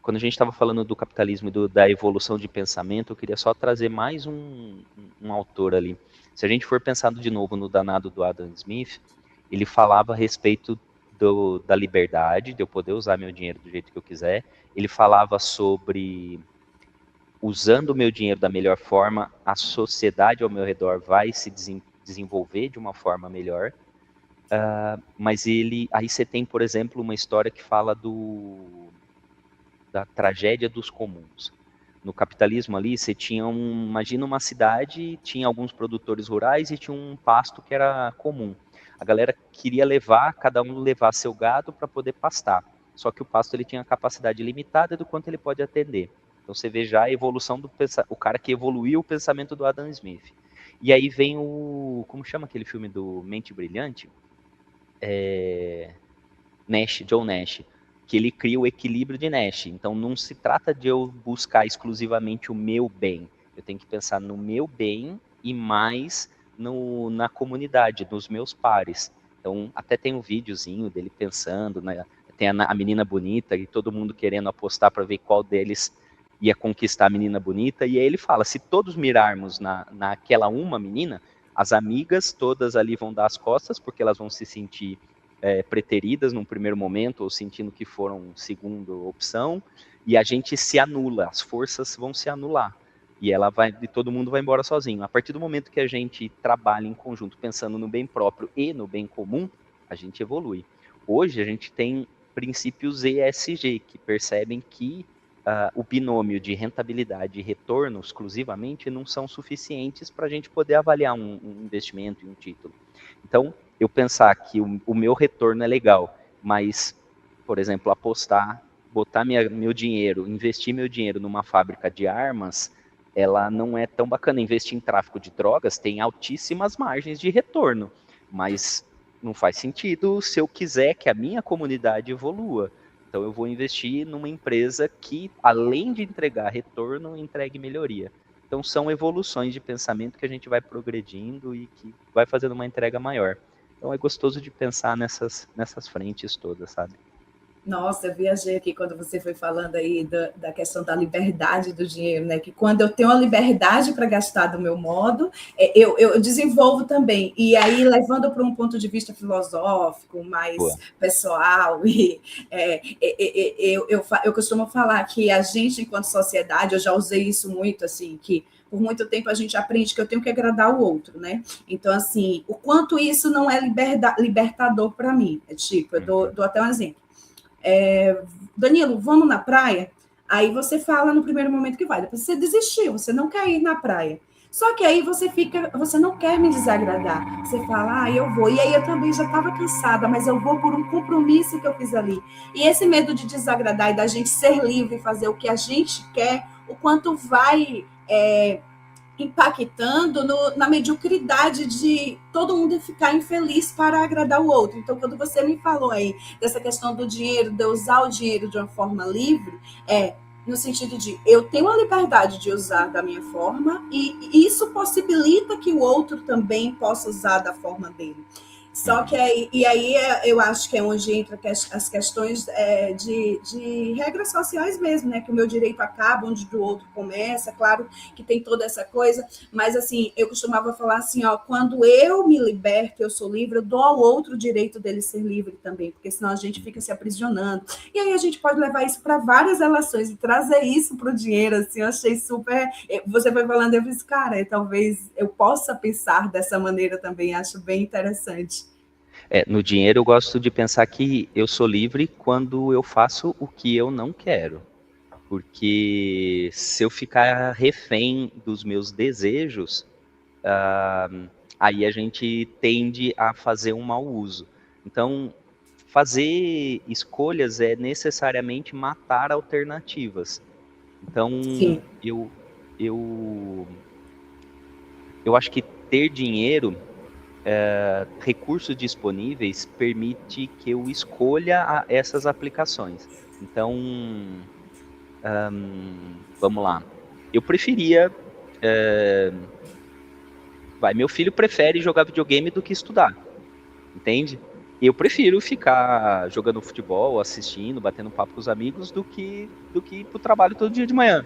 Quando a gente estava falando do capitalismo e da evolução de pensamento, eu queria só trazer mais um autor ali. Se a gente for pensando de novo no danado do Adam Smith, ele falava a respeito da liberdade, de eu poder usar meu dinheiro do jeito que eu quiser. Ele falava sobre usando o meu dinheiro da melhor forma, a sociedade ao meu redor vai se desenvolver de uma forma melhor. Mas aí você tem, por exemplo, uma história que fala da tragédia dos comuns. No capitalismo ali, você tinha imagina uma cidade, tinha alguns produtores rurais e tinha um pasto que era comum. A galera queria cada um levar seu gado para poder pastar. Só que o pasto ele tinha capacidade limitada do quanto ele pode atender. Então você vê já a evolução o cara que evoluiu o pensamento do Adam Smith. E aí vem como chama aquele filme do Mente Brilhante? John Nash, que ele cria o equilíbrio de Nash. Então não se trata de eu buscar exclusivamente o meu bem. Eu tenho que pensar no meu bem e mais na comunidade, nos meus pares. Então até tem um videozinho dele pensando, né? Tem a menina bonita e todo mundo querendo apostar para ver qual deles ia conquistar a menina bonita. E aí ele fala, se todos mirarmos naquela uma menina, as amigas todas ali vão dar as costas, porque elas vão se sentir preteridas num primeiro momento, ou sentindo que foram segunda opção, e a gente se anula, as forças vão se anular. E todo mundo vai embora sozinho. A partir do momento que a gente trabalha em conjunto, pensando no bem próprio e no bem comum, a gente evolui. Hoje a gente tem princípios ESG, que percebem que o binômio de rentabilidade e retorno exclusivamente não são suficientes para a gente poder avaliar um investimento em um título. Então, eu pensar que o meu retorno é legal, mas, por exemplo, botar meu dinheiro, investir meu dinheiro numa fábrica de armas, ela não é tão bacana. Investir em tráfico de drogas tem altíssimas margens de retorno, mas não faz sentido se eu quiser que a minha comunidade evolua. Então eu vou investir numa empresa que, além de entregar retorno, entregue melhoria. Então são evoluções de pensamento que a gente vai progredindo e que vai fazendo uma entrega maior. Então é gostoso de pensar nessas frentes todas, sabe? Nossa, eu viajei aqui quando você foi falando aí da questão da liberdade do dinheiro, né? Que quando eu tenho a liberdade para gastar do meu modo, eu desenvolvo também. E aí, levando para um ponto de vista filosófico, mais Boa. pessoal, eu costumo falar que a gente, enquanto sociedade, eu já usei isso muito, assim, que por muito tempo a gente aprende que eu tenho que agradar o outro, né? Então, assim, o quanto isso não é libertador para mim. Tipo, eu dou até um exemplo. Danilo, vamos na praia? Aí você fala no primeiro momento que vai, depois você desistiu, você não quer ir na praia. Só que aí você não quer me desagradar. Você fala, eu vou. E aí eu também já estava cansada, mas eu vou por um compromisso que eu fiz ali. E esse medo de desagradar e da gente ser livre e fazer o que a gente quer, o quanto vai impactando na mediocridade de todo mundo ficar infeliz para agradar o outro. Então, quando você me falou aí dessa questão do dinheiro, de eu usar o dinheiro de uma forma livre, no sentido de eu tenho a liberdade de usar da minha forma e isso possibilita que o outro também possa usar da forma dele. Só que aí, e aí eu acho que é onde entra as questões de regras sociais mesmo, né? Que o meu direito acaba, onde o outro começa. Claro que tem toda essa coisa, mas assim, eu costumava falar assim, ó, quando eu me liberto, eu sou livre, eu dou ao outro o direito dele ser livre também, porque senão a gente fica se aprisionando. E aí a gente pode levar isso para várias relações e trazer isso para o dinheiro, assim, eu achei super. Você foi falando, eu disse, cara, talvez eu possa pensar dessa maneira também, acho bem interessante. No dinheiro eu gosto de pensar que eu sou livre quando eu faço o que eu não quero. Porque se eu ficar refém dos meus desejos, aí a gente tende a fazer um mau uso. Então, fazer escolhas é necessariamente matar alternativas. Então, Sim, eu, eu acho que ter dinheiro, recursos disponíveis, permite que eu escolha essas aplicações. Então, vamos lá. Eu preferia. Meu filho prefere jogar videogame do que estudar, entende? Eu prefiro ficar jogando futebol, assistindo, batendo papo com os amigos, do que ir pro trabalho todo dia de manhã.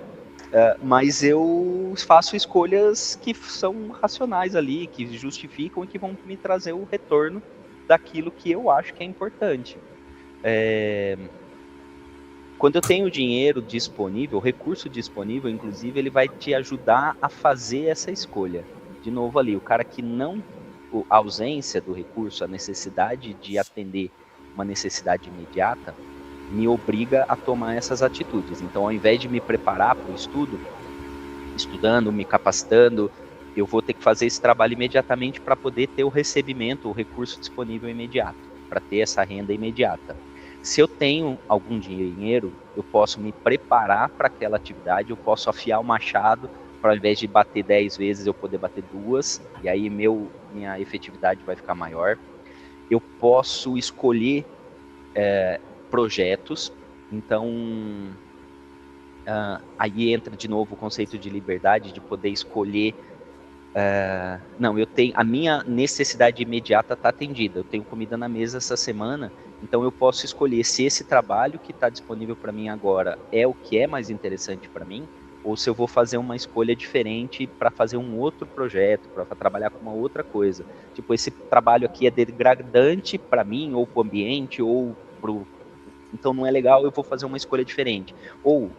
Mas eu faço escolhas que são racionais ali, que justificam e que vão me trazer o retorno daquilo que eu acho que é importante. Quando eu tenho dinheiro disponível, recurso disponível, inclusive, ele vai te ajudar a fazer essa escolha. De novo ali, o cara que não, a ausência do recurso, a necessidade de atender uma necessidade imediata, me obriga a tomar essas atitudes. Então, ao invés de me preparar para o estudo, estudando, me capacitando, eu vou ter que fazer esse trabalho imediatamente para poder ter o recebimento, o recurso disponível imediato, para ter essa renda imediata. Se eu tenho algum dinheiro, eu posso me preparar para aquela atividade, eu posso afiar o machado para, ao invés de bater 10 vezes, eu poder bater 2, e aí minha efetividade vai ficar maior. Eu posso escolher projetos, então aí entra de novo o conceito de liberdade, de poder escolher. Não, eu tenho a minha necessidade imediata está atendida. Eu tenho comida na mesa essa semana, então eu posso escolher se esse trabalho que está disponível para mim agora é o que é mais interessante para mim, ou se eu vou fazer uma escolha diferente para fazer um outro projeto, para trabalhar com uma outra coisa. Tipo, esse trabalho aqui é degradante para mim, ou para o ambiente, ou pro. Então não é legal, eu vou fazer uma escolha diferente. Ou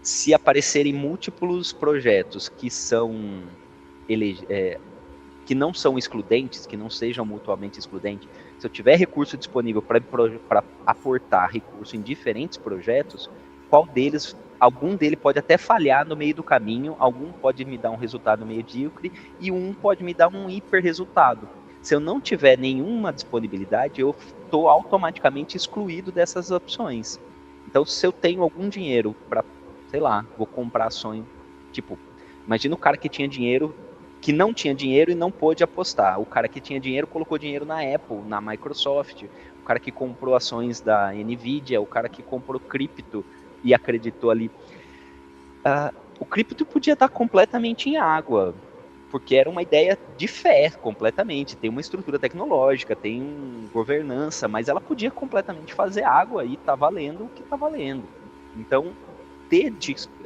se aparecerem múltiplos projetos que não são excludentes, que não sejam mutuamente excludentes, se eu tiver recurso disponível para aportar recurso em diferentes projetos, algum deles pode até falhar no meio do caminho, algum pode me dar um resultado medíocre e um pode me dar um hiper resultado. Se eu não tiver nenhuma disponibilidade, eu estou automaticamente excluído dessas opções. Então, se eu tenho algum dinheiro para, sei lá, vou comprar ações, tipo, imagina o cara que tinha dinheiro, que não tinha dinheiro e não pôde apostar. O cara que tinha dinheiro colocou dinheiro na Apple, na Microsoft, o cara que comprou ações da Nvidia, o cara que comprou cripto e acreditou ali. O cripto podia estar completamente em água, porque era uma ideia de fé completamente. Tem uma estrutura tecnológica, tem governança, mas ela podia completamente fazer água e tá valendo o que tá valendo. Então, ter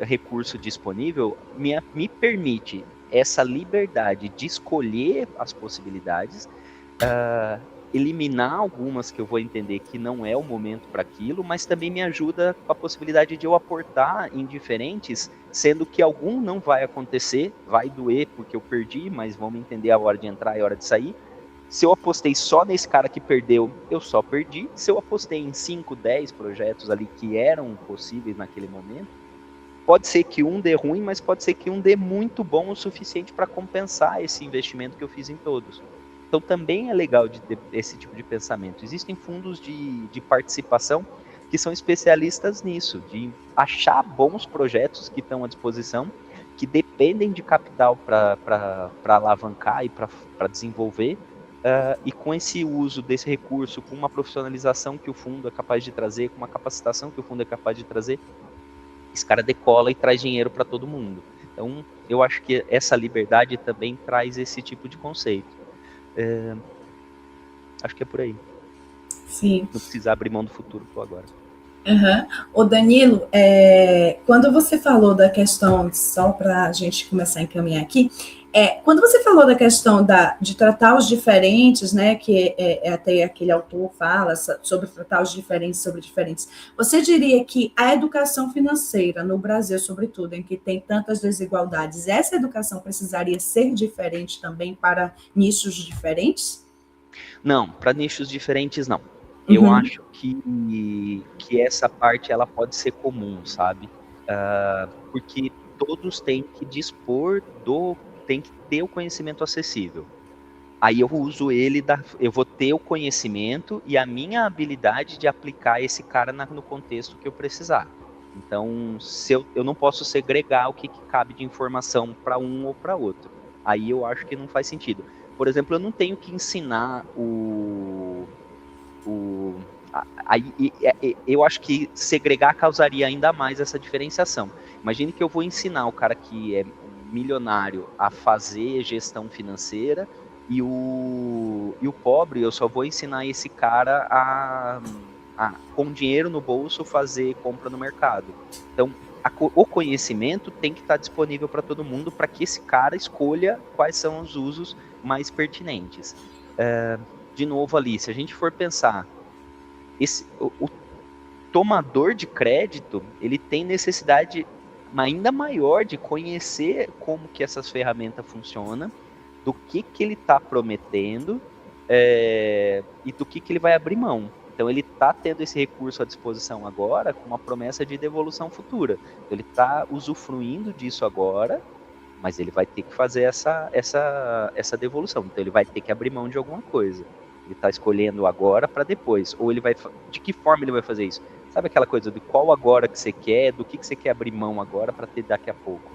recurso disponível me permite essa liberdade de escolher as possibilidades, eliminar algumas que eu vou entender que não é o momento para aquilo, mas também me ajuda com a possibilidade de eu aportar em diferentes, sendo que algum não vai acontecer, vai doer porque eu perdi, mas vamos entender a hora de entrar e a hora de sair. Se eu apostei só nesse cara que perdeu, eu só perdi. Se eu apostei em 5, 10 projetos ali que eram possíveis naquele momento, pode ser que um dê ruim, mas pode ser que um dê muito bom o suficiente para compensar esse investimento que eu fiz em todos. Então também é legal de ter esse tipo de pensamento. Existem fundos de participação que são especialistas nisso, de achar bons projetos que estão à disposição, que dependem de capital para alavancar e para desenvolver, e com esse uso desse recurso, com uma profissionalização que o fundo é capaz de trazer, com uma capacitação que o fundo é capaz de trazer, esse cara decola e traz dinheiro para todo mundo. Então, eu acho que essa liberdade também traz esse tipo de conceito. Acho que é por aí. Sim. Não precisa abrir mão do futuro por agora. Uhum. O Danilo, quando você falou da questão, só para a gente começar a encaminhar aqui, quando você falou da questão de tratar os diferentes, né, que até aquele autor fala sobre tratar os diferentes sobre diferentes, você diria que a educação financeira no Brasil, sobretudo, em que tem tantas desigualdades, essa educação precisaria ser diferente também para nichos diferentes? Não, para nichos diferentes não. Eu Uhum. acho que essa parte ela pode ser comum, sabe? Porque todos têm que tem que ter o conhecimento acessível. Aí eu uso eu vou ter o conhecimento e a minha habilidade de aplicar esse cara no contexto que eu precisar. Então, eu não posso segregar o que cabe de informação para um ou para outro. Aí eu acho que não faz sentido. Por exemplo, eu não tenho que ensinar eu acho que segregar causaria ainda mais essa diferenciação. Imagine que eu vou ensinar o cara que é um milionário a fazer gestão financeira e o pobre, eu só vou ensinar esse cara com dinheiro no bolso, fazer compra no mercado. Então, o conhecimento tem que estar disponível para todo mundo para que esse cara escolha quais são os usos mais pertinentes. De novo ali, se a gente for pensar, o tomador de crédito, ele tem necessidade ainda maior de conhecer como que essas ferramentas funcionam, do que ele está prometendo e do que ele vai abrir mão. Então ele está tendo esse recurso à disposição agora com uma promessa de devolução futura. Então, ele está usufruindo disso agora, mas ele vai ter que fazer essa devolução. Então ele vai ter que abrir mão de alguma coisa. Ele está escolhendo agora para depois. Ou ele vai. De que forma ele vai fazer isso? Sabe aquela coisa de qual agora que você quer, do que você quer abrir mão agora para ter daqui a pouco?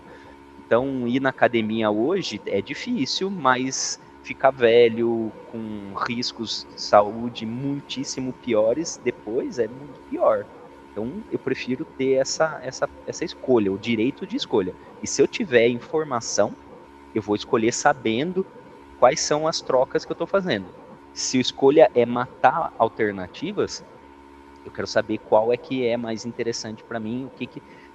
Então, ir na academia hoje é difícil, mas ficar velho com riscos de saúde muitíssimo piores depois é muito pior. Então, eu prefiro ter essa escolha, o direito de escolha. E se eu tiver informação, eu vou escolher sabendo quais são as trocas que eu estou fazendo. Se a escolha é matar alternativas, eu quero saber qual é que é mais interessante para mim,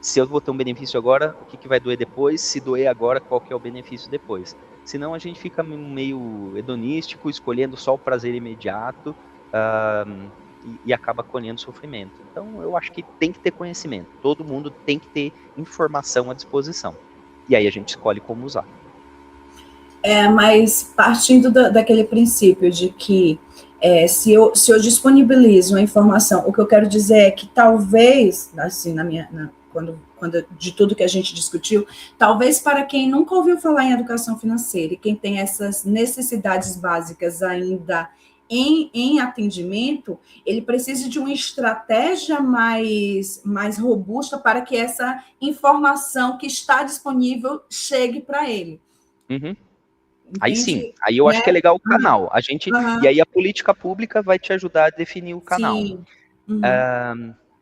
se eu vou ter um benefício agora, o que vai doer depois, se doer agora, qual que é o benefício depois. Senão a gente fica meio hedonístico, escolhendo só o prazer imediato e acaba colhendo sofrimento. Então eu acho que tem que ter conhecimento, todo mundo tem que ter informação à disposição. E aí a gente escolhe como usar. Mas partindo daquele princípio de que se eu disponibilizo a informação, o que eu quero dizer é que talvez, assim, quando de tudo que a gente discutiu, talvez para quem nunca ouviu falar em educação financeira e quem tem essas necessidades básicas ainda em atendimento, ele precise de uma estratégia mais robusta para que essa informação que está disponível chegue para ele. Uhum. Aí sim, Entende? aí eu acho que é legal o canal. E aí a política pública vai te ajudar a definir o canal. Sim. Uhum.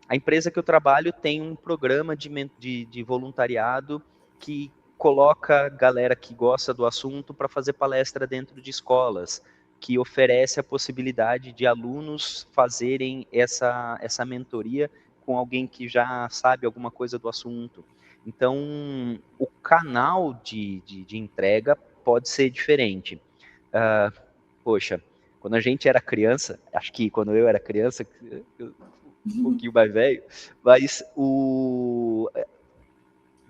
A empresa que eu trabalho tem um programa de voluntariado que coloca galera que gosta do assunto para fazer palestra dentro de escolas, que oferece a possibilidade de alunos fazerem essa mentoria com alguém que já sabe alguma coisa do assunto. Então, o canal de entrega pode ser diferente. Poxa, quando a gente era criança, acho que quando eu era criança, um pouquinho mais velho, mas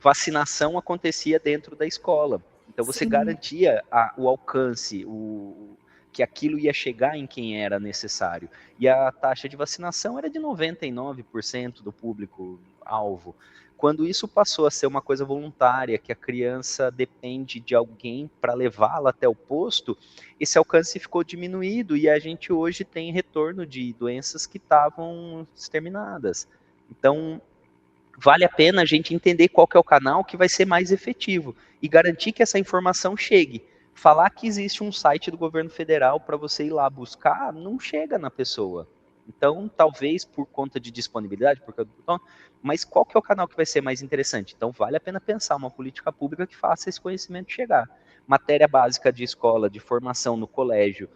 vacinação acontecia dentro da escola. Então você garantia o alcance, que aquilo ia chegar em quem era necessário. E a taxa de vacinação era de 99% do público-alvo. Quando isso passou a ser uma coisa voluntária, que a criança depende de alguém para levá-la até o posto, esse alcance ficou diminuído e a gente hoje tem retorno de doenças que estavam exterminadas. Então, vale a pena a gente entender qual que é o canal que vai ser mais efetivo e garantir que essa informação chegue. Falar que existe um site do governo federal para você ir lá buscar, não chega na pessoa. Então, talvez por conta de disponibilidade, mas qual que é o canal que vai ser mais interessante? Então, vale a pena pensar uma política pública que faça esse conhecimento chegar. matéria básica de escola, de formação no colégio,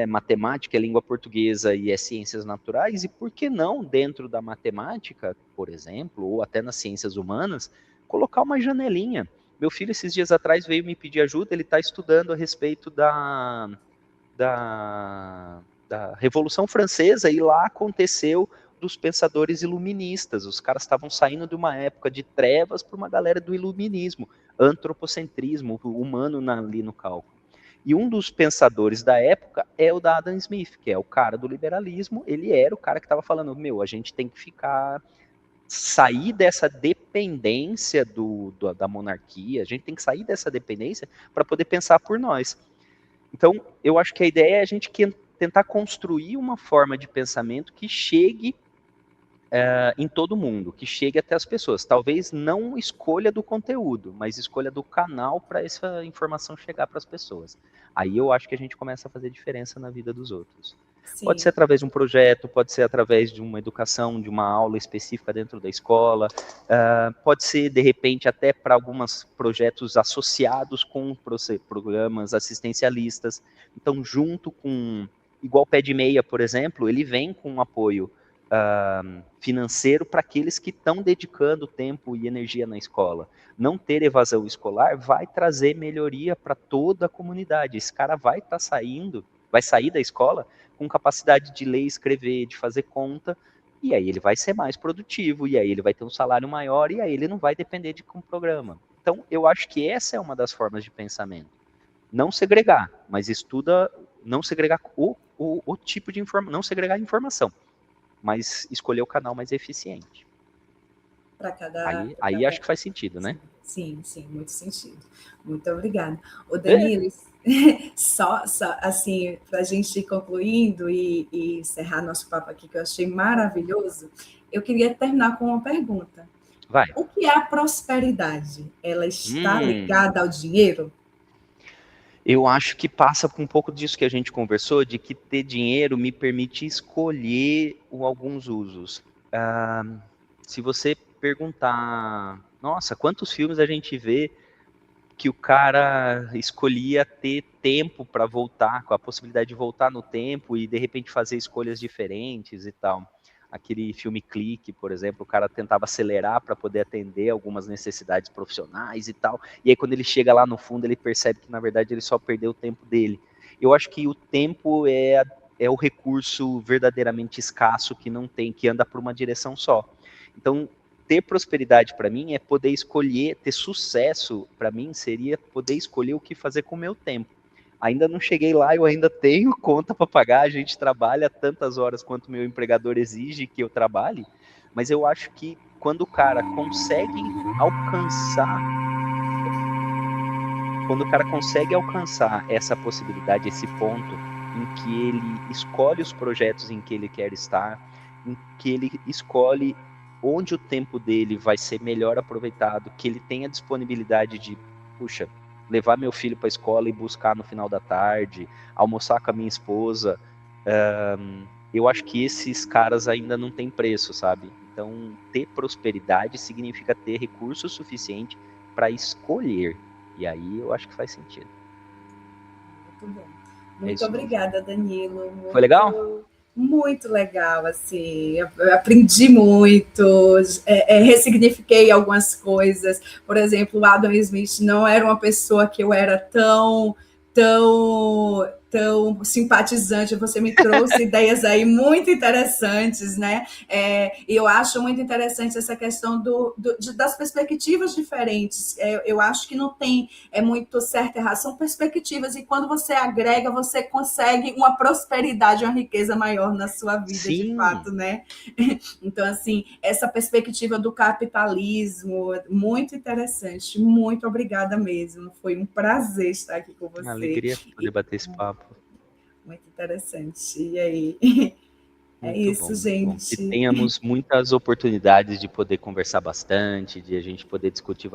matemática, língua portuguesa e ciências naturais, e por que não, dentro da matemática, por exemplo, ou até nas ciências humanas, colocar uma janelinha. Meu filho, esses dias atrás, veio me pedir ajuda, ele está estudando a respeito da Revolução Francesa, e lá aconteceu dos pensadores iluministas. Os caras estavam saindo de uma época de trevas para uma galera do iluminismo, antropocentrismo, humano ali no cálculo. E um dos pensadores da época é o da Adam Smith, que é o cara do liberalismo. Ele era o cara que estava falando, a gente tem que sair dessa dependência da monarquia, a gente tem que sair dessa dependência para poder pensar por nós. Então, eu acho que a ideia é a gente tentar construir uma forma de pensamento que chegue em todo mundo, que chegue até as pessoas. Talvez não escolha do conteúdo, mas escolha do canal para essa informação chegar para as pessoas. Aí eu acho que a gente começa a fazer diferença na vida dos outros. Sim. Pode ser através de um projeto, pode ser através de uma educação, de uma aula específica dentro da escola, pode ser, de repente, até para alguns projetos associados com programas assistencialistas. Então, junto com, igual Pé de Meia, por exemplo, ele vem com um apoio financeiro para aqueles que estão dedicando tempo e energia na escola. Não ter evasão escolar vai trazer melhoria para toda a comunidade. Esse cara vai sair da escola com capacidade de ler, escrever, de fazer conta, e aí ele vai ser mais produtivo, e aí ele vai ter um salário maior, e aí ele não vai depender de um programa. Então, eu acho que essa é uma das formas de pensamento. Não segregar, mas não segregar o tipo de informação, não segregar a informação, mas escolher o canal mais eficiente. Aí acho que faz sentido, né? Sim, muito sentido. Muito obrigada. Ô, Danilo, só assim, para a gente ir concluindo e encerrar nosso papo aqui, que eu achei maravilhoso, eu queria terminar com uma pergunta. Vai. O que é a prosperidade? Ela está ligada ao dinheiro? Eu acho que passa por um pouco disso que a gente conversou, de que ter dinheiro me permite escolher alguns usos. Se você perguntar, nossa, quantos filmes a gente vê que o cara escolhia ter tempo para voltar, com a possibilidade de voltar no tempo e de repente fazer escolhas diferentes e tal. Aquele filme Clique, por exemplo, o cara tentava acelerar para poder atender algumas necessidades profissionais e tal, e aí quando ele chega lá no fundo, ele percebe que na verdade ele só perdeu o tempo dele. Eu acho que o tempo é o recurso verdadeiramente escasso que não tem, que anda por uma direção só. Então, ter prosperidade para mim é poder escolher, ter sucesso para mim seria poder escolher o que fazer com o meu tempo. Ainda não cheguei lá, eu ainda tenho conta para pagar, a gente trabalha tantas horas quanto meu empregador exige que eu trabalhe, mas eu acho que quando o cara consegue alcançar essa possibilidade, esse ponto em que ele escolhe os projetos em que ele quer estar, em que ele escolhe onde o tempo dele vai ser melhor aproveitado, que ele tenha disponibilidade de, levar meu filho para a escola e buscar no final da tarde, almoçar com a minha esposa, eu acho que esses caras ainda não têm preço, sabe? Então, ter prosperidade significa ter recurso suficiente para escolher, e aí eu acho que faz sentido. Muito bom. Muito obrigada, Danilo. Foi legal? Muito legal, assim, eu aprendi muito, ressignifiquei algumas coisas. Por exemplo, o Adam Smith não era uma pessoa que eu era tão simpatizante, você me trouxe ideias aí muito interessantes, né? E eu acho muito interessante essa questão das perspectivas diferentes. Eu acho que não tem muito certo e errado, são perspectivas, e quando você agrega, você consegue uma prosperidade, uma riqueza maior na sua vida. Sim. De fato, né? Então, assim, essa perspectiva do capitalismo, muito interessante. Muito obrigada mesmo. Foi um prazer estar aqui com você. Uma alegria poder bater esse papo. Muito interessante. E aí? Muito isso, bom, gente. Que tenhamos muitas oportunidades de poder conversar bastante, de a gente poder discutir